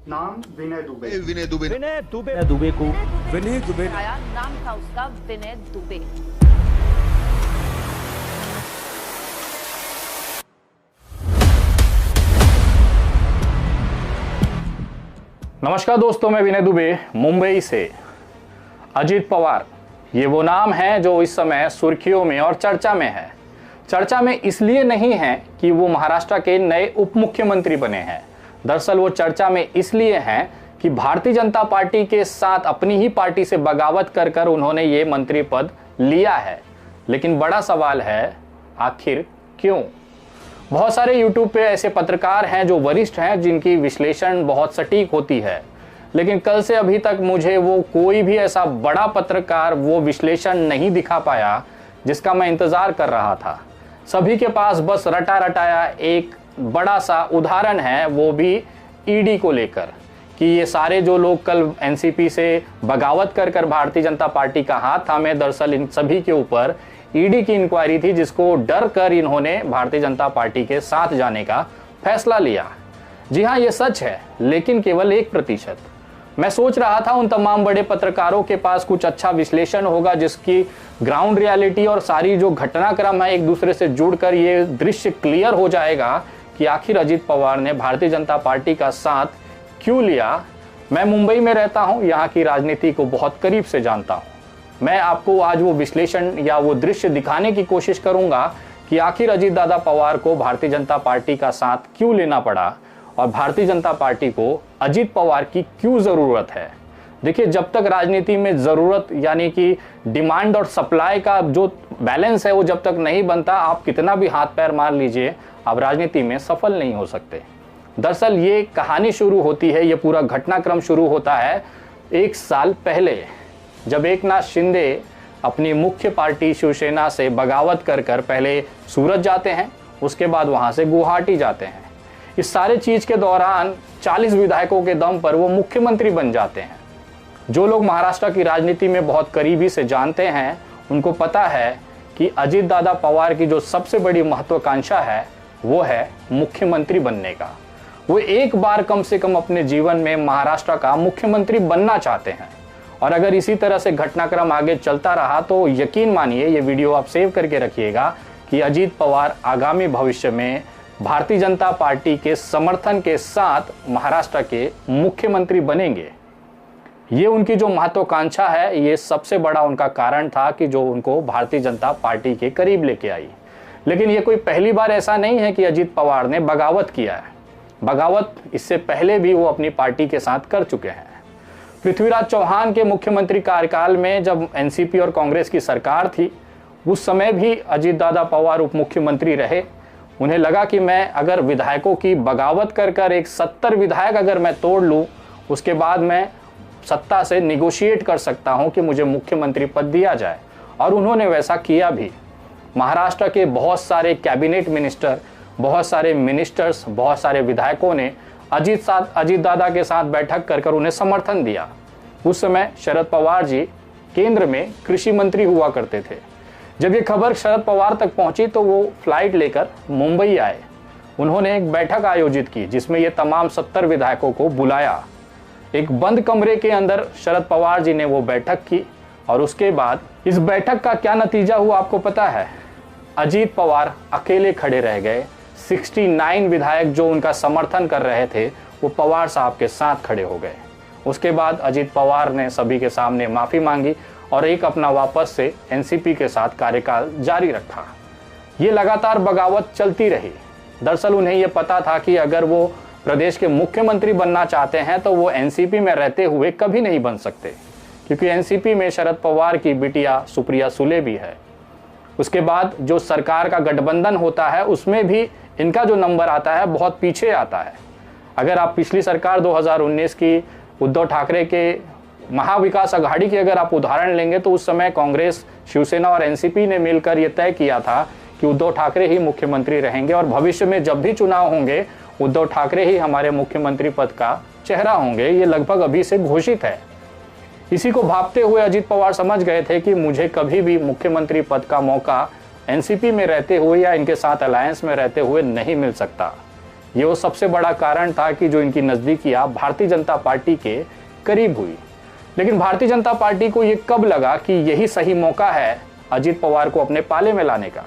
नाम विनय दुबे। विनय दुबे को विनय दुबे नाम था उसका विनय दुबे। नमस्कार दोस्तों, मैं विनय दुबे मुंबई से। अजीत पवार ये वो नाम है जो इस समय सुर्खियों में और चर्चा में है। चर्चा में इसलिए नहीं है कि वो महाराष्ट्र के नए उप मुख्यमंत्री बने हैं। दरअसल वो चर्चा में इसलिए हैं कि भारतीय जनता पार्टी के साथ अपनी ही पार्टी से बगावत कर कर उन्होंने ये मंत्री पद लिया है। लेकिन बड़ा सवाल है, आखिर क्यों? बहुत सारे यूट्यूब पे ऐसे पत्रकार हैं जो वरिष्ठ हैं, जिनकी विश्लेषण बहुत सटीक होती है, लेकिन कल से अभी तक मुझे वो कोई भी ऐसा बड़ा पत्रकार वो विश्लेषण नहीं दिखा पाया जिसका मैं इंतज़ार कर रहा था। सभी के पास बस रटा रटाया एक बड़ा सा उदाहरण है, वो भी ईडी को लेकर, कि ये सारे जो लोग कल एनसीपी से बगावत कर कर भारतीय जनता पार्टी का हाथ थामे, दरअसल इन सभी के ऊपर ईडी की इंक्वायरी थी, जिसको डर कर इन्होंने भारतीय जनता पार्टी के साथ जाने का फैसला लिया। जी हाँ, ये सच है, लेकिन केवल 1%। मैं सोच रहा था उन तमाम बड़े पत्रकारों के पास कुछ अच्छा विश्लेषण होगा, जिसकी ग्राउंड रियलिटी और सारी जो घटनाक्रम है एक दूसरे से जुड़कर ये दृश्य क्लियर हो जाएगा कि आखिर अजीत पवार ने भारतीय जनता पार्टी का साथ क्यों लिया। मैं मुंबई में रहता हूँ, यहाँ की राजनीति को बहुत करीब से जानता हूँ। मैं आपको आज वो विश्लेषण या वो दृश्य दिखाने की कोशिश करूंगा कि आखिर अजीत दादा पवार को भारतीय जनता पार्टी का साथ क्यों लेना पड़ा और भारतीय जनता पार्टी को अजीत पवार की क्यों ज़रूरत है। देखिए, जब तक राजनीति में ज़रूरत यानी कि डिमांड और सप्लाई का जो बैलेंस है वो जब तक नहीं बनता, आप कितना भी हाथ पैर मार लीजिए, आप राजनीति में सफल नहीं हो सकते। दरअसल ये कहानी शुरू होती है, ये पूरा घटनाक्रम शुरू होता है 1 साल पहले, जब एकनाथ शिंदे अपनी मुख्य पार्टी शिवसेना से बगावत कर कर पहले सूरत जाते हैं, उसके बाद वहाँ से गुवाहाटी जाते हैं। इस सारे चीज़ के दौरान 40 विधायकों के दम पर वो मुख्यमंत्री बन जाते हैं। जो लोग महाराष्ट्र की राजनीति में बहुत करीबी से जानते हैं, उनको पता है कि अजीत दादा पवार की जो सबसे बड़ी महत्वाकांक्षा है वो है मुख्यमंत्री बनने का। वो एक बार कम से कम अपने जीवन में महाराष्ट्र का मुख्यमंत्री बनना चाहते हैं। और अगर इसी तरह से घटनाक्रम आगे चलता रहा तो यकीन मानिए, ये वीडियो आप सेव करके रखिएगा कि अजीत पवार आगामी भविष्य में भारतीय जनता पार्टी के समर्थन के साथ महाराष्ट्र के मुख्यमंत्री बनेंगे। ये उनकी जो महत्वाकांक्षा है, ये सबसे बड़ा उनका कारण था कि जो उनको भारतीय जनता पार्टी के करीब लेके आई। लेकिन ये कोई पहली बार ऐसा नहीं है कि अजीत पवार ने बगावत किया है। बगावत इससे पहले भी वो अपनी पार्टी के साथ कर चुके हैं। पृथ्वीराज चौहान के मुख्यमंत्री कार्यकाल में जब एनसीपी और कांग्रेस की सरकार थी, उस समय भी अजीत दादा पवार उप मुख्यमंत्री रहे। उन्हें लगा कि मैं अगर विधायकों की बगावत कर कर एक 70 विधायक अगर मैं तोड़ लूँ, उसके बाद मैं सत्ता से निगोशिएट कर सकता हूँ कि मुझे मुख्यमंत्री पद दिया जाए। और उन्होंने वैसा किया भी। महाराष्ट्र के बहुत सारे कैबिनेट मिनिस्टर, बहुत सारे मिनिस्टर्स, बहुत सारे विधायकों ने अजीत दादा के साथ बैठक कर कर उन्हें समर्थन दिया। उस समय शरद पवार जी केंद्र में कृषि मंत्री हुआ करते थे। जब ये खबर शरद पवार तक पहुंची तो वो फ्लाइट लेकर मुंबई आए। उन्होंने एक बैठक आयोजित की जिसमें ये तमाम 70 विधायकों को बुलाया। एक बंद कमरे के अंदर शरद पवार जी ने वो बैठक की और उसके बाद इस बैठक का क्या नतीजा हुआ आपको पता है? अजीत पवार अकेले खड़े रह गए। 69 विधायक जो उनका समर्थन कर रहे थे वो पवार साहब के साथ खड़े हो गए। उसके बाद अजीत पवार ने सभी के सामने माफ़ी मांगी और एक अपना वापस से एनसीपी के साथ कार्यकाल जारी रखा। ये लगातार बगावत चलती रही। दरअसल उन्हें ये पता था कि अगर वो प्रदेश के मुख्यमंत्री बनना चाहते हैं तो वो एनसीपी में रहते हुए कभी नहीं बन सकते, क्योंकि एनसीपी में शरद पवार की बिटिया सुप्रिया सुले भी है। उसके बाद जो सरकार का गठबंधन होता है उसमें भी इनका जो नंबर आता है बहुत पीछे आता है। अगर आप पिछली सरकार 2019 की उद्धव ठाकरे के महाविकास अघाड़ी की अगर आप उदाहरण लेंगे तो उस समय कांग्रेस, शिवसेना और एनसीपी ने मिलकर यह तय किया था कि उद्धव ठाकरे ही मुख्यमंत्री रहेंगे और भविष्य में जब भी चुनाव होंगे उद्धव ठाकरे ही हमारे मुख्यमंत्री पद का चेहरा होंगे। ये लगभग अभी से घोषित है। इसी को भांपते हुए अजीत पवार समझ गए थे कि मुझे कभी भी मुख्यमंत्री पद का मौका एनसीपी में रहते हुए या इनके साथ अलायंस में रहते हुए नहीं मिल सकता। ये वो सबसे बड़ा कारण था कि जो इनकी नज़दीकियाँ भारतीय जनता पार्टी के करीब हुई। लेकिन भारतीय जनता पार्टी को ये कब लगा कि यही सही मौका है अजीत पवार को अपने पाले में लाने का?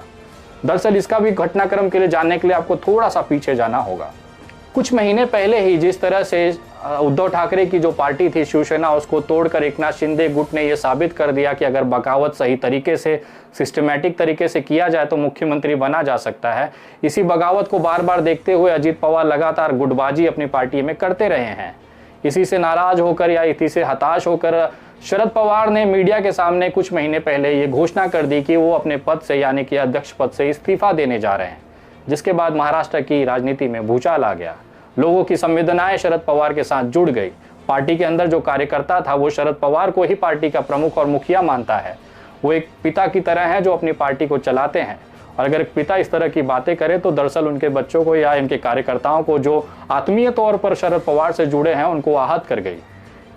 दरअसल इसका भी घटनाक्रम के लिए जानने के लिए आपको थोड़ा सा पीछे जाना होगा। कुछ महीने पहले ही जिस तरह से उद्धव ठाकरे की जो पार्टी थी शिवसेना, उसको तोड़कर एकनाथ शिंदे गुट ने यह साबित कर दिया कि अगर बगावत सही तरीके से सिस्टमैटिक तरीके से किया जाए तो मुख्यमंत्री बना जा सकता है। इसी बगावत को बार बार देखते हुए अजीत पवार लगातार गुटबाजी अपनी पार्टी में करते रहे हैं। इसी से नाराज होकर या इसी से हताश होकर शरद पवार ने मीडिया के सामने कुछ महीने पहले ये घोषणा कर दी कि वो अपने पद से यानी कि अध्यक्ष पद से इस्तीफा देने जा रहे हैं, जिसके बाद महाराष्ट्र की राजनीति में भूचाल आ गया। लोगों की संवेदनाएं शरद पवार के साथ जुड़ गई। पार्टी के अंदर जो कार्यकर्ता था वो शरद पवार को ही पार्टी का प्रमुख और मुखिया मानता है। वो एक पिता की तरह है जो अपनी पार्टी को चलाते हैं, और अगर एक पिता इस तरह की बातें करे तो दरअसल उनके बच्चों को या इनके कार्यकर्ताओं को जो आत्मीय तौर पर शरद पवार से जुड़े हैं उनको आहत कर गई।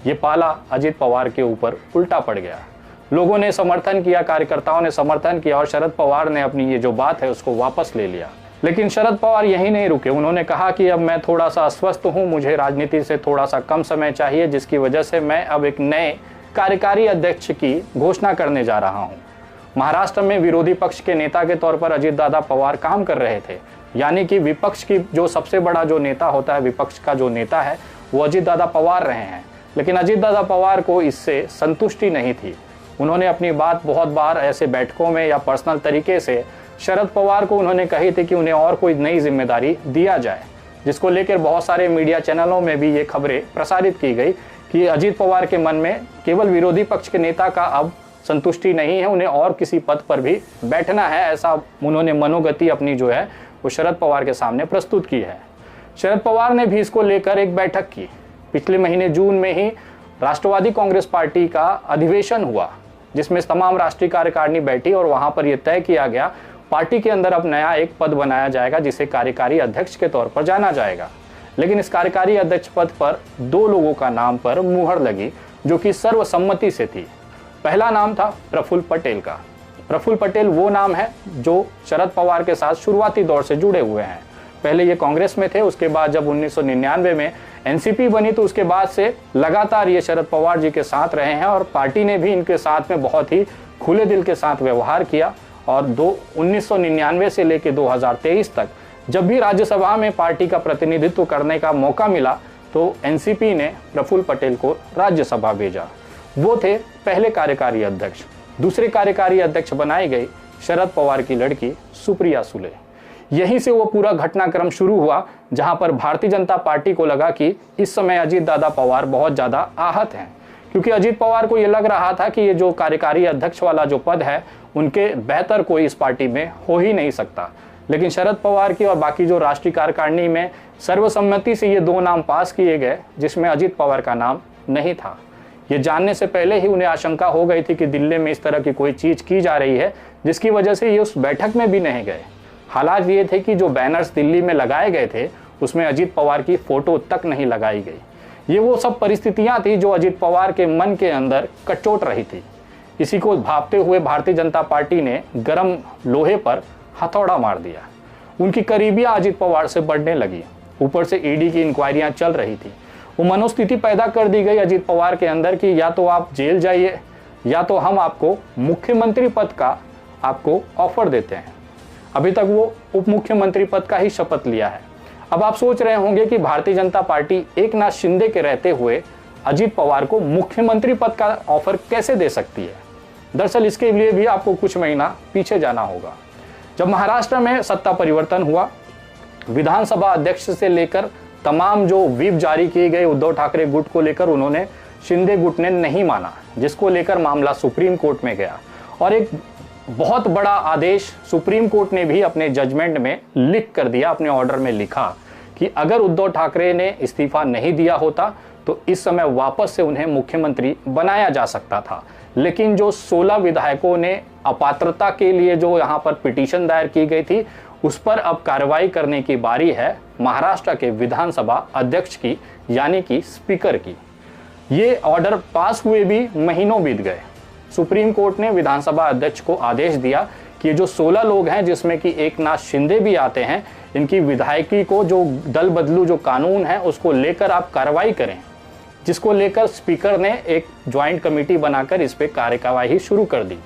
ये पाला अजीत पवार के ऊपर उल्टा पड़ गया। लोगों ने समर्थन किया, कार्यकर्ताओं ने समर्थन किया और शरद पवार ने अपनी ये जो बात है उसको वापस ले लिया। लेकिन शरद पवार यहीं नहीं रुके। उन्होंने कहा कि अब मैं थोड़ा सा अस्वस्थ हूं, मुझे राजनीति से थोड़ा सा कम समय चाहिए, जिसकी वजह से मैं अब एक नए कार्यकारी अध्यक्ष की घोषणा करने जा रहा हूं। महाराष्ट्र में विरोधी पक्ष के नेता के तौर पर अजीत दादा पवार काम कर रहे थे, यानी कि विपक्ष की जो सबसे बड़ा जो नेता होता है, विपक्ष का जो नेता है वो अजीत दादा पवार रहे हैं। लेकिन अजीत दादा पवार को इससे संतुष्टि नहीं थी। उन्होंने अपनी बात बहुत बार ऐसे बैठकों में या पर्सनल तरीके से शरद पवार को उन्होंने कही थी कि उन्हें और कोई नई जिम्मेदारी दिया जाए, जिसको लेकर बहुत सारे मीडिया चैनलों में भी ये खबरें प्रसारित की गई कि अजीत पवार के मन में केवल विरोधी पक्ष के नेता का अब संतुष्टि नहीं है, उन्हें और किसी पद पर भी बैठना है। ऐसा उन्होंने मनोगति अपनी जो है वो शरद पवार के सामने प्रस्तुत की है। शरद पवार ने भी इसको लेकर एक बैठक की। पिछले महीने जून में ही राष्ट्रवादी कांग्रेस पार्टी का अधिवेशन हुआ, जिसमें तमाम राष्ट्रीय कार्यकारिणी बैठी और वहां पर यह तय किया गया पार्टी के अंदर अब नया एक पद बनाया जाएगा जिसे कार्यकारी अध्यक्ष के तौर पर जाना जाएगा। लेकिन इस कार्यकारी अध्यक्ष पद पर दो लोगों का नाम पर मुहर लगी जो कि सर्वसम्मति से थी। पहला नाम था प्रफुल्ल पटेल का। प्रफुल्ल पटेल वो नाम है जो शरद पवार के साथ शुरुआती दौर से जुड़े हुए हैं। पहले ये कांग्रेस में थे, उसके बाद जब 1999 में एनसीपी बनी तो उसके बाद से लगातार ये शरद पवार जी के साथ रहे हैं और पार्टी ने भी इनके साथ में बहुत ही खुले दिल के साथ व्यवहार किया। और 1999 से लेकर 2023 तक जब भी राज्यसभा में पार्टी का प्रतिनिधित्व करने का मौका मिला तो एनसीपी ने प्रफुल्ल पटेल को राज्यसभा भेजा। वो थे पहले कार्यकारी अध्यक्ष। दूसरे कार्यकारी अध्यक्ष बनाई गई शरद पवार की लड़की सुप्रिया सुले। यहीं से वो पूरा घटनाक्रम शुरू हुआ जहां पर भारतीय जनता पार्टी को लगा कि इस समय अजीत दादा पवार बहुत ज़्यादा आहत हैं, क्योंकि अजीत पवार को ये लग रहा था कि ये जो कार्यकारी अध्यक्ष वाला जो पद है उनके बेहतर कोई इस पार्टी में हो ही नहीं सकता। लेकिन शरद पवार की और बाकी जो राष्ट्रीय कार्यकारिणी में सर्वसम्मति से ये दो नाम पास किए गए जिसमें अजीत पवार का नाम नहीं था। ये जानने से पहले ही उन्हें आशंका हो गई थी कि दिल्ली में इस तरह की कोई चीज़ की जा रही है, जिसकी वजह से ये उस बैठक में भी नहीं गए। हालात ये थे कि जो बैनर्स दिल्ली में लगाए गए थे उसमें अजीत पवार की फोटो तक नहीं लगाई गई। ये वो सब परिस्थितियां थी जो अजीत पवार के मन के अंदर कचोट रही थी। इसी को भांपते हुए भारतीय जनता पार्टी ने गरम लोहे पर हथौड़ा मार दिया। उनकी करीबियां अजीत पवार से बढ़ने लगी। ऊपर से ईडी की इंक्वायरियां चल रही थी। वो मनोस्थिति पैदा कर दी गई अजीत पवार के अंदर कि या तो आप जेल जाइए या तो हम आपको मुख्यमंत्री पद का आपको ऑफर देते हैं। अभी तक वो उप मुख्यमंत्री पद का ही शपथ लिया है। अब आप सोच रहे होंगे कि भारतीय जनता पार्टी एकनाथ शिंदे के रहते हुए अजीत पवार को मुख्यमंत्री पद का ऑफर कैसे दे सकती है। दरअसल इसके लिए भी आपको कुछ महीना पीछे जाना होगा। जब महाराष्ट्र में सत्ता परिवर्तन हुआ, विधानसभा अध्यक्ष से लेकर तमाम जो व्हिप जारी किए गए उद्धव ठाकरे गुट को लेकर उन्होंने शिंदे गुट ने नहीं माना, जिसको लेकर मामला सुप्रीम कोर्ट में गया और एक बहुत बड़ा आदेश सुप्रीम कोर्ट ने भी अपने जजमेंट में लिख कर दिया। अपने ऑर्डर में लिखा कि अगर उद्धव ठाकरे ने इस्तीफा नहीं दिया होता तो इस समय वापस से उन्हें मुख्यमंत्री बनाया जा सकता था। लेकिन जो 16 विधायकों ने अपात्रता के लिए जो यहाँ पर पिटीशन दायर की गई थी उस पर अब कार्रवाई करने की बारी है महाराष्ट्र के विधानसभा अध्यक्ष की, यानी कि स्पीकर की। ये ऑर्डर पास हुए भी महीनों बीत गए। सुप्रीम कोर्ट ने विधानसभा अध्यक्ष को आदेश दिया कि ये जो 16 लोग हैं जिसमें कि एकनाथ शिंदे भी आते हैं, इनकी विधायकी को जो दल बदलू जो कानून है उसको लेकर आप कार्रवाई करें, जिसको लेकर स्पीकर ने एक ज्वाइंट कमेटी बनाकर इस पे कार्यवाही शुरू कर दी।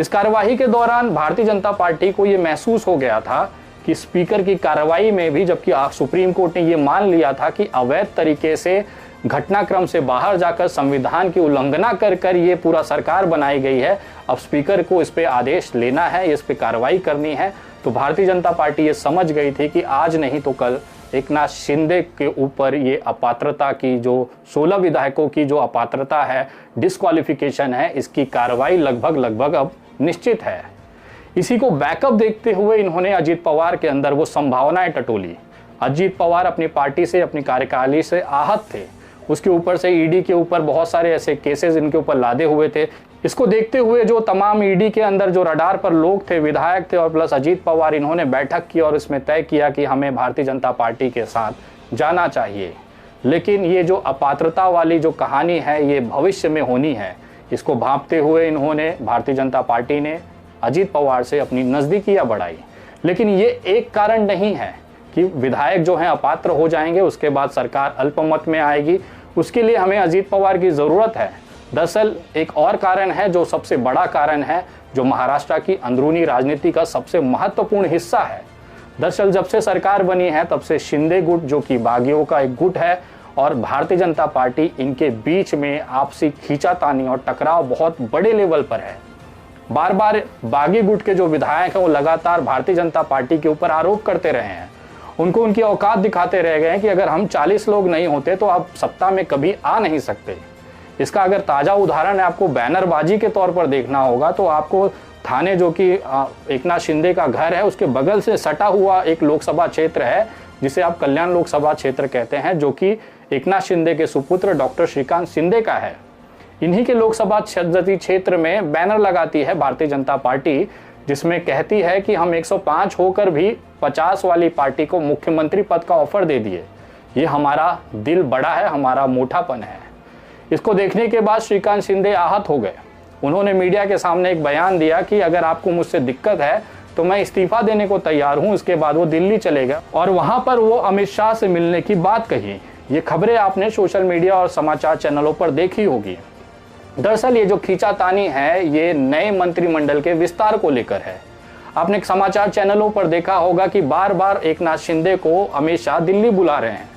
इस कार्यवाही के दौरान भारतीय जनता पार्टी को ये महसूस हो गया था कि स्पीकर की कार्रवाई में भी, जबकि सुप्रीम कोर्ट ने ये मान लिया था कि अवैध तरीके से घटनाक्रम से बाहर जाकर संविधान की उल्लंघना कर कर ये पूरा सरकार बनाई गई है, अब स्पीकर को इस पे आदेश लेना है, इस पे कार्रवाई करनी है। तो भारतीय जनता पार्टी ये समझ गई थी कि आज नहीं तो कल एकनाथ शिंदे के ऊपर ये अपात्रता की, जो 16 विधायकों की जो अपात्रता है, डिस्क्वालिफिकेशन है, इसकी कार्रवाई लगभग अब निश्चित है। इसी को बैकअप देखते हुए इन्होंने अजीत पवार के अंदर वो संभावनाएं टटोली। अजीत पवार अपनी पार्टी से, अपनी कार्यकारिणी से आहत थे, उसके ऊपर से ईडी के ऊपर बहुत सारे ऐसे केसेस इनके ऊपर लादे हुए थे। इसको देखते हुए जो तमाम ईडी के अंदर जो रडार पर लोग थे, विधायक थे और प्लस अजीत पवार, इन्होंने बैठक की और इसमें तय किया कि हमें भारतीय जनता पार्टी के साथ जाना चाहिए। लेकिन ये जो अपात्रता वाली जो कहानी है ये भविष्य में होनी है, इसको भांपते हुए इन्होंने, भारतीय जनता पार्टी ने अजीत पवार से अपनी नज़दीकियां बढ़ाई। लेकिन ये एक कारण नहीं है कि विधायक जो हैं अपात्र हो जाएंगे, उसके बाद सरकार अल्पमत में आएगी, उसके लिए हमें अजीत पवार की ज़रूरत है। दरअसल एक और कारण है, जो सबसे बड़ा कारण है, जो महाराष्ट्र की अंदरूनी राजनीति का सबसे महत्वपूर्ण हिस्सा है। दरअसल जब से सरकार बनी है तब से शिंदे गुट, जो कि बागियों का एक गुट है, और भारतीय जनता पार्टी, इनके बीच में आपसी खींचातानी और टकराव बहुत बड़े लेवल पर है। बार बार बागी गुट के जो विधायक हैं वो लगातार भारतीय जनता पार्टी के ऊपर आरोप करते रहे हैं, उनको उनकी औकात दिखाते रह गए हैं कि अगर हम 40 लोग नहीं होते तो आप सत्ता में कभी आ नहीं सकते। इसका अगर ताज़ा उदाहरण है आपको बैनरबाजी के तौर पर देखना होगा तो आपको थाने, जो कि एकनाथ शिंदे का घर है, उसके बगल से सटा हुआ एक लोकसभा क्षेत्र है जिसे आप कल्याण लोकसभा क्षेत्र कहते हैं, जो कि एकनाथ शिंदे के सुपुत्र डॉक्टर श्रीकांत शिंदे का है। इन्हीं के लोकसभा क्षेत्र में बैनर लगाती है भारतीय जनता पार्टी, जिसमें कहती है कि हम 105 होकर भी 50 वाली पार्टी को मुख्यमंत्री पद का ऑफर दे दिए। ये हमारा दिल बड़ा है, हमारा मोटापन है। इसको देखने के बाद श्रीकांत शिंदे आहत हो गए। उन्होंने मीडिया के सामने एक बयान दिया कि अगर आपको मुझसे दिक्कत है तो मैं इस्तीफा देने को तैयार हूं। इसके बाद वो दिल्ली चले गए और वहां पर वो अमित शाह से मिलने की बात कही। ये खबरें आपने सोशल मीडिया और समाचार चैनलों पर देखी होगी। दरअसल ये जो खींचातानी है ये नए मंत्रिमंडल के विस्तार को लेकर है। आपने समाचार चैनलों पर देखा होगा कि बार बार एकनाथ शिंदे को अमित शाह दिल्ली बुला रहे हैं।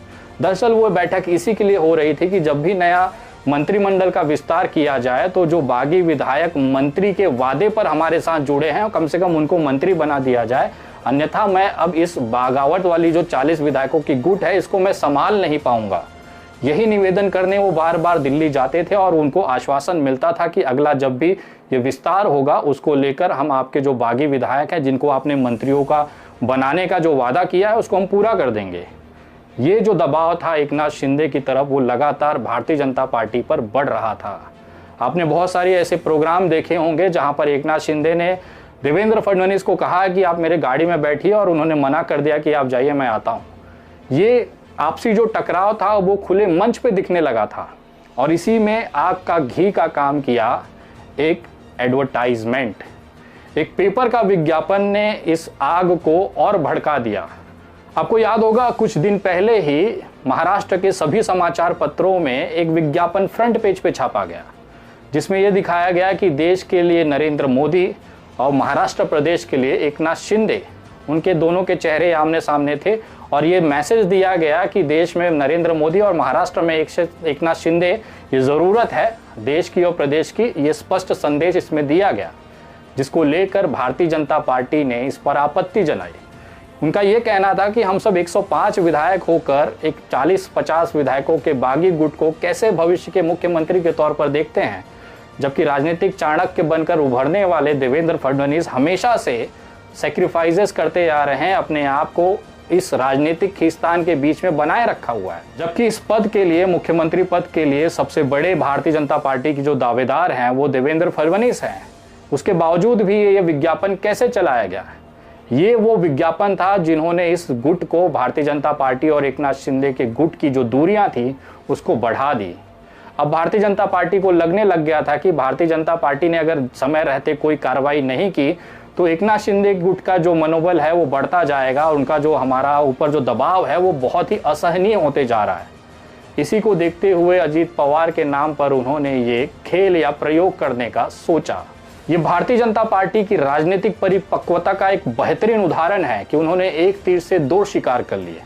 दरअसल वो बैठक इसी के लिए हो रही थी कि जब भी नया मंत्रिमंडल का विस्तार किया जाए तो जो बागी विधायक मंत्री के वादे पर हमारे साथ जुड़े हैं कम से कम उनको मंत्री बना दिया जाए, अन्यथा मैं अब इस बागावत वाली जो 40 विधायकों की गुट है इसको मैं संभाल नहीं पाऊंगा। यही निवेदन करने वो बार बार दिल्ली जाते थे और उनको आश्वासन मिलता था कि अगला जब भी ये विस्तार होगा उसको लेकर हम आपके जो बागी विधायक हैं जिनको आपने मंत्रियों का बनाने का जो वादा किया है उसको हम पूरा कर देंगे। ये जो दबाव था एकनाथ शिंदे की तरफ वो लगातार भारतीय जनता पार्टी पर बढ़ रहा था। आपने बहुत सारे ऐसे प्रोग्राम देखे होंगे जहां पर एकनाथ शिंदे ने देवेंद्र फडणवीस को कहा कि आप मेरे गाड़ी में बैठिए और उन्होंने मना कर दिया कि आप जाइए मैं आता हूं। ये आपसी जो टकराव था वो खुले मंच पे दिखने लगा था और इसी में आग का घी का काम किया एक एडवर्टाइजमेंट, एक पेपर का विज्ञापन ने इस आग को और भड़का दिया। आपको याद होगा कुछ दिन पहले ही महाराष्ट्र के सभी समाचार पत्रों में एक विज्ञापन फ्रंट पेज पे छापा गया जिसमें यह दिखाया गया कि देश के लिए नरेंद्र मोदी और महाराष्ट्र प्रदेश के लिए एकनाथ शिंदे, उनके दोनों के चेहरे आमने सामने थे और ये मैसेज दिया गया कि देश में नरेंद्र मोदी और महाराष्ट्र में एकनाथ शिंदे ये ज़रूरत है देश की और प्रदेश की। ये स्पष्ट संदेश इसमें दिया गया जिसको लेकर भारतीय जनता पार्टी ने इस पर आपत्ति जलाई। उनका ये कहना था कि हम सब 105 विधायक होकर एक 40-50 विधायकों के बागी गुट को कैसे भविष्य के मुख्यमंत्री के तौर पर देखते हैं, जबकि राजनीतिक चाणक्य बनकर उभरने वाले देवेंद्र फडणवीस हमेशा से सेक्रीफाइसेस करते आ रहे हैं, अपने आप को इस राजनीतिक खींचतान के बीच में बनाए रखा हुआ है। जबकि इस पद के लिए, मुख्यमंत्री पद के लिए सबसे बड़े भारतीय जनता पार्टी की जो दावेदार हैं वो देवेंद्र फडणवीस हैं। उसके बावजूद भी ये विज्ञापन कैसे चलाया गया? ये वो विज्ञापन था जिन्होंने इस गुट को, भारतीय जनता पार्टी और एकनाथ शिंदे के गुट की जो दूरियां थी उसको बढ़ा दी। अब भारतीय जनता पार्टी को लगने लग गया था कि भारतीय जनता पार्टी ने अगर समय रहते कोई कार्रवाई नहीं की तो एकनाथ शिंदे गुट का जो मनोबल है वो बढ़ता जाएगा और उनका जो हमारा ऊपर जो दबाव है वो बहुत ही असहनीय होते जा रहा है। इसी को देखते हुए अजीत पवार के नाम पर उन्होंने ये खेल या प्रयोग करने का सोचा। ये भारतीय जनता पार्टी की राजनीतिक परिपक्वता का एक बेहतरीन उदाहरण है कि उन्होंने एक तीर से दो शिकार कर लिए।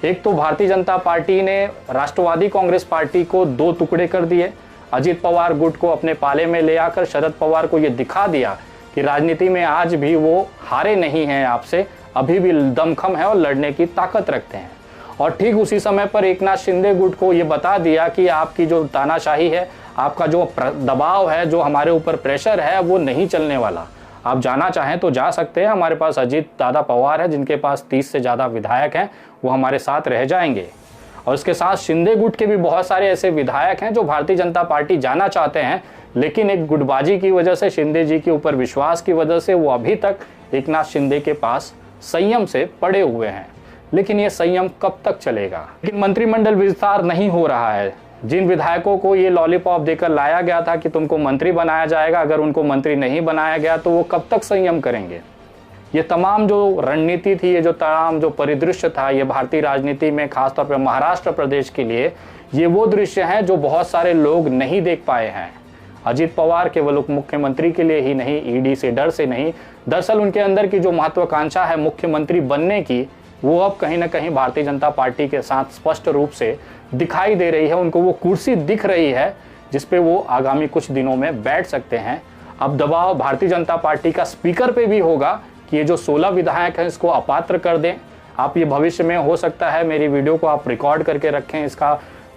एक तो भारतीय जनता पार्टी ने राष्ट्रवादी कांग्रेस पार्टी को दो टुकड़े कर दिए, अजीत पवार गुट को अपने पाले में ले आकर शरद पवार को ये दिखा दिया कि राजनीति में आज भी वो हारे नहीं हैं आपसे, अभी भी दमखम है और लड़ने की ताकत रखते हैं। और ठीक उसी समय पर एकनाथ शिंदे गुट को ये बता दिया कि आपकी जो तानाशाही है, आपका जो दबाव है, जो हमारे ऊपर प्रेशर है, वो नहीं चलने वाला। आप जाना चाहें तो जा सकते हैं, हमारे पास अजीत दादा पवार है जिनके पास 30 से ज़्यादा विधायक हैं, वो हमारे साथ रह जाएंगे। और इसके साथ शिंदे गुट के भी बहुत सारे ऐसे विधायक हैं जो भारतीय जनता पार्टी जाना चाहते हैं, लेकिन एक गुटबाजी की वजह से, शिंदे जी के ऊपर विश्वास की वजह से वो अभी तक एकनाथ शिंदे के पास संयम से पड़े हुए हैं। लेकिन ये संयम कब तक चलेगा? लेकिन मंत्रिमंडल विस्तार नहीं हो रहा है। जिन विधायकों को ये लॉलीपॉप देकर लाया गया था कि तुमको मंत्री बनाया जाएगा, अगर उनको मंत्री नहीं बनाया गया तो वो कब तक संयम करेंगे? ये तमाम जो रणनीति थी, ये जो तमाम जो परिदृश्य था, ये भारतीय राजनीति में खासतौर पर महाराष्ट्र प्रदेश के लिए ये वो दृश्य हैं जो बहुत सारे लोग नहीं देख पाए हैं। अजीत पवार केवल उप मुख्यमंत्री के लिए ही नहीं, ईडी से डर से नहीं, दरअसल उनके अंदर की जो महत्वाकांक्षा है मुख्यमंत्री बनने की, वो अब कहीं ना कहीं भारतीय जनता पार्टी के साथ स्पष्ट रूप से दिखाई दे रही है। उनको वो कुर्सी दिख रही है जिस पे वो आगामी कुछ दिनों में बैठ सकते हैं। अब दबाव भारतीय जनता पार्टी का स्पीकर पे भी होगा कि ये जो 16 विधायक हैं इसको अपात्र कर दें। आप ये भविष्य में हो सकता है मेरी वीडियो को आप रिकॉर्ड करके रखें, इसका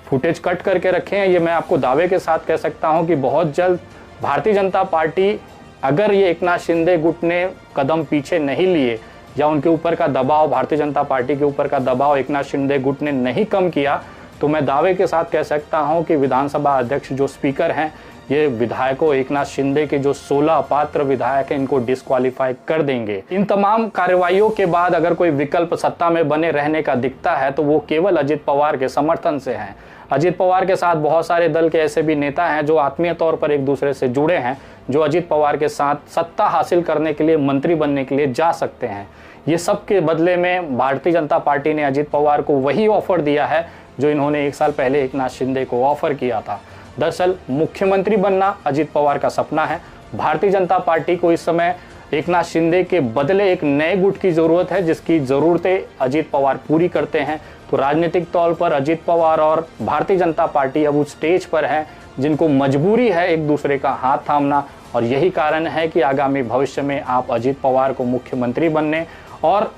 फुटेज कट करके रखें। ये मैं आपको दावे के साथ कह सकता हूँ कि बहुत जल्द भारतीय जनता पार्टी, अगर ये एकनाथ शिंदे गुट ने कदम पीछे नहीं लिए या उनके ऊपर का दबाव, भारतीय जनता पार्टी के ऊपर का दबाव एकनाथ शिंदे गुट ने नहीं कम किया, तो मैं दावे के साथ कह सकता हूं कि विधानसभा अध्यक्ष जो स्पीकर हैं, ये विधायकों एकनाथ शिंदे के जो 16 अपात्र विधायक हैं इनको डिस्क्वालीफाई कर देंगे। इन तमाम कार्रवाइयों के बाद अगर कोई विकल्प सत्ता में बने रहने का दिखता है तो वो केवल अजीत पवार के समर्थन से है। अजीत पवार के साथ बहुत सारे दल के ऐसे भी नेता हैं जो आत्मीय तौर पर एक दूसरे से जुड़े हैं, जो अजीत पवार के साथ सत्ता हासिल करने के लिए, मंत्री बनने के लिए जा सकते हैं। ये सब के बदले में भारतीय जनता पार्टी ने अजीत पवार को वही ऑफर दिया है जो इन्होंने 1 साल पहले एकनाथ शिंदे को ऑफर किया था। दरअसल मुख्यमंत्री बनना अजीत पवार का सपना है। भारतीय जनता पार्टी को इस समय एकनाथ शिंदे के बदले एक नए गुट की जरूरत है, जिसकी जरूरतें अजीत पवार पूरी करते हैं। तो राजनीतिक तौर पर अजीत पवार और भारतीय जनता पार्टी अब उस स्टेज पर है जिनको मजबूरी है एक दूसरे का हाथ थामना, और यही कारण है कि आगामी भविष्य में आप अजीत पवार को मुख्यमंत्री बनने और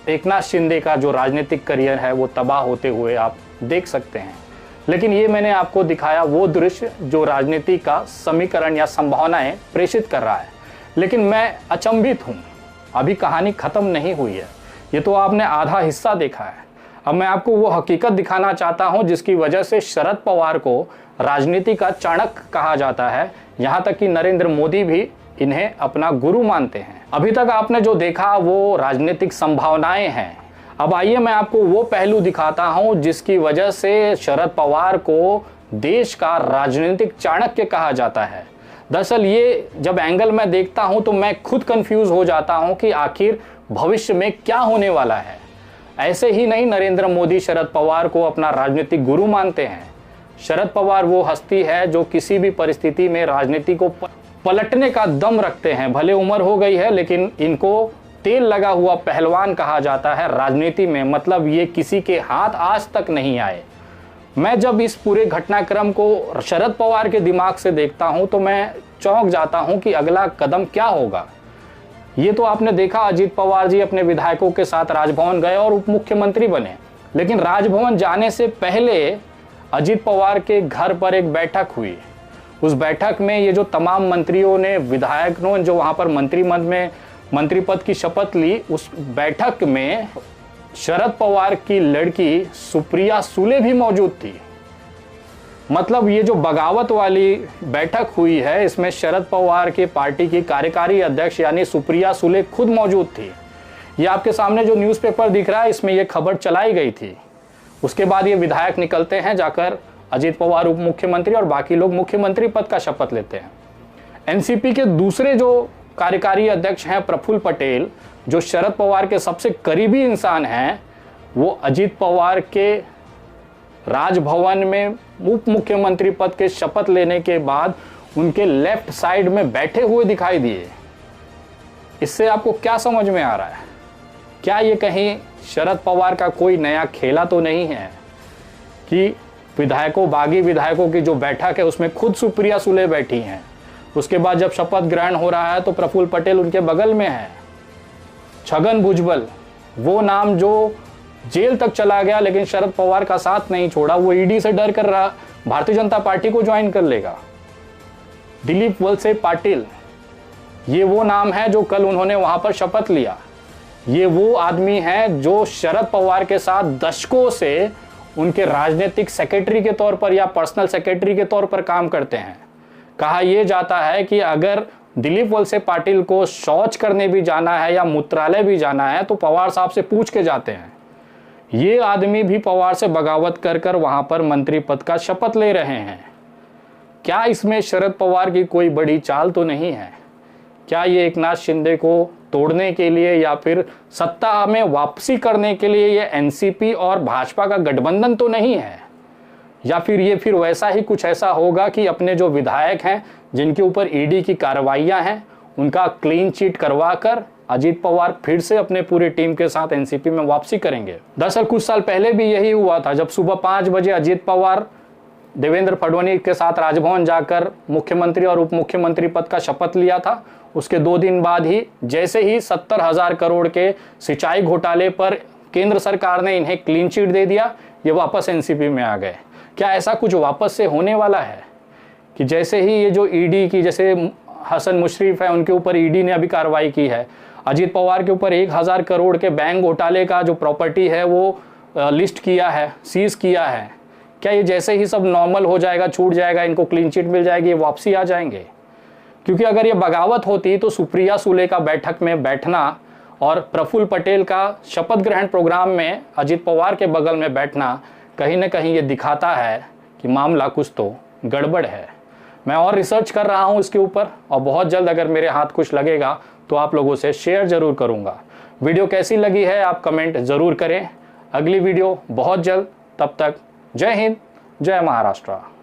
एकनाथ शिंदे का जो राजनीतिक करियर है वो तबाह होते हुए आप देख सकते हैं। लेकिन ये मैंने आपको दिखाया वो दृश्य जो राजनीति का समीकरण या संभावनाएं प्रेषित कर रहा है। लेकिन मैं अचंभित हूँ, अभी कहानी खत्म नहीं हुई है। ये तो आपने आधा हिस्सा देखा है। अब मैं आपको वो हकीकत दिखाना चाहता हूँ जिसकी वजह से शरद पवार को राजनीति का चाणक्य कहा जाता है। यहाँ तक कि नरेंद्र मोदी भी इन्हें अपना गुरु मानते हैं। अभी तक आपने जो देखा वो राजनीतिक संभावनाएं हैं। अब आइए मैं आपको वो पहलू दिखाता हूं जिसकी वजह से शरद पवार को देश का राजनीतिक चाणक्य कहा जाता है। दरअसल ये जब एंगल मैं देखता हूं तो मैं खुद कंफ्यूज हो जाता हूं कि आखिर भविष्य में क्या होने वाला है। ऐसे ही नहीं नरेंद्र मोदी शरद पवार को अपना राजनीतिक गुरु मानते हैं। शरद पवार वो हस्ती है जो किसी भी परिस्थिति में राजनीति को पलटने का दम रखते हैं। भले उम्र हो गई है लेकिन इनको तेल लगा हुआ पहलवान कहा जाता है राजनीति में, मतलब ये किसी के हाथ आज तक नहीं आए। मैं जब इस पूरे घटनाक्रम को शरद पवार के दिमाग से देखता हूं तो मैं चौंक जाता हूं कि अगला कदम क्या होगा। ये तो आपने देखा अजीत पवार जी अपने विधायकों के साथ राजभवन गए और उप मुख्यमंत्री बने, लेकिन राजभवन जाने से पहले अजीत पवार के घर पर एक बैठक हुई। उस बैठक में ये जो तमाम मंत्रियों ने, विधायकों जो वहां पर मंत्री पद की शपथ ली, उस बैठक में शरद पवार की लड़की सुप्रिया सुले भी मौजूद थी। मतलब ये जो बगावत वाली बैठक हुई है इसमें शरद पवार के पार्टी की कार्यकारी अध्यक्ष यानी सुप्रिया सुले खुद मौजूद थी। ये आपके सामने जो न्यूज़पेपर दिख रहा है इसमें ये खबर चलाई गई थी। उसके बाद ये विधायक निकलते हैं, जाकर अजीत पवार उप मुख्यमंत्री और बाकी लोग मुख्यमंत्री पद का शपथ लेते हैं। एनसीपी के दूसरे जो कार्यकारी अध्यक्ष हैं प्रफुल्ल पटेल, जो शरद पवार के सबसे करीबी इंसान हैं, वो अजीत पवार के राजभवन में उप मुख्यमंत्री पद के शपथ लेने के बाद उनके लेफ्ट साइड में बैठे हुए दिखाई दिए। इससे आपको क्या समझ में आ रहा है? क्या ये कहीं शरद पवार का कोई नया खेला तो नहीं है कि विधायकों, बागी विधायकों की जो बैठक है उसमें खुद सुप्रिया सुले बैठी हैं, उसके बाद जब शपथ ग्रहण हो रहा है तो प्रफुल्ल पटेल उनके बगल में है। छगन भुजबल, वो नाम जो जेल तक चला गया लेकिन शरद पवार का साथ नहीं छोड़ा, वो ईडी से डर कर रहा भारतीय जनता पार्टी को ज्वाइन कर लेगा। दिलीप वलसे पाटिल, ये वो नाम है जो कल उन्होंने वहां पर शपथ लिया। ये वो आदमी है जो शरद पवार के साथ दशकों से उनके राजनीतिक सेक्रेटरी के तौर पर या पर्सनल सेक्रेटरी के तौर पर काम करते हैं। कहा यह जाता है कि अगर दिलीप वलसे पाटिल को शौच करने भी जाना है या मूत्रालय भी जाना है तो पवार साहब से पूछ के जाते हैं। ये आदमी भी पवार से बगावत कर कर वहां पर मंत्री पद का शपथ ले रहे हैं। क्या इसमें शरद पवार की कोई बड़ी चाल तो नहीं है? क्या ये एकनाथ शिंदे को तोड़ने के लिए या फिर सत्ता में वापसी करने के लिए ये एनसीपी और भाजपा का गठबंधन तो नहीं है? या फिर ये फिर वैसा ही कुछ ऐसा होगा कि अपने जो विधायक हैं जिनके ऊपर ईडी की कार्रवाइयां हैं उनका क्लीन चिट करवा कर अजीत पवार फिर से अपने पूरी टीम के साथ एनसीपी में वापसी करेंगे? दरअसल कुछ साल पहले भी यही हुआ था, जब सुबह 5 बजे अजीत पवार देवेंद्र फडणवीस के साथ राजभवन जाकर मुख्यमंत्री और उप मुख्यमंत्री पद का शपथ लिया था। उसके 2 दिन बाद ही जैसे ही 70,000 करोड़ के सिंचाई घोटाले पर केंद्र सरकार ने इन्हें क्लीन चिट दे दिया, ये वापस एनसीपी में आ गए। क्या ऐसा कुछ वापस से होने वाला है कि जैसे ही ये जो ईडी की, जैसे हसन मुशर्रफ है उनके ऊपर ईडी ने अभी कार्रवाई की है, अजीत पवार के ऊपर 1,000 करोड़ के बैंक घोटाले का जो प्रॉपर्टी है वो लिस्ट किया है, सीज किया है, क्या ये जैसे ही सब नॉर्मल हो जाएगा, छूट जाएगा, इनको क्लीन चिट मिल जाएगी, ये वापसी आ जाएंगे? क्योंकि अगर ये बगावत होती तो सुप्रिया सुले का बैठक में बैठना और प्रफुल्ल पटेल का शपथ ग्रहण प्रोग्राम में अजीत पवार के बगल में बैठना कहीं ना कहीं ये दिखाता है कि मामला कुछ तो गड़बड़ है। मैं और रिसर्च कर रहा हूँ इसके ऊपर और बहुत जल्द अगर मेरे हाथ कुछ लगेगा तो आप लोगों से शेयर जरूर करूँगा। वीडियो कैसी लगी है आप कमेंट ज़रूर करें। अगली वीडियो बहुत जल्द, तब तक जय हिंद, जय महाराष्ट्र।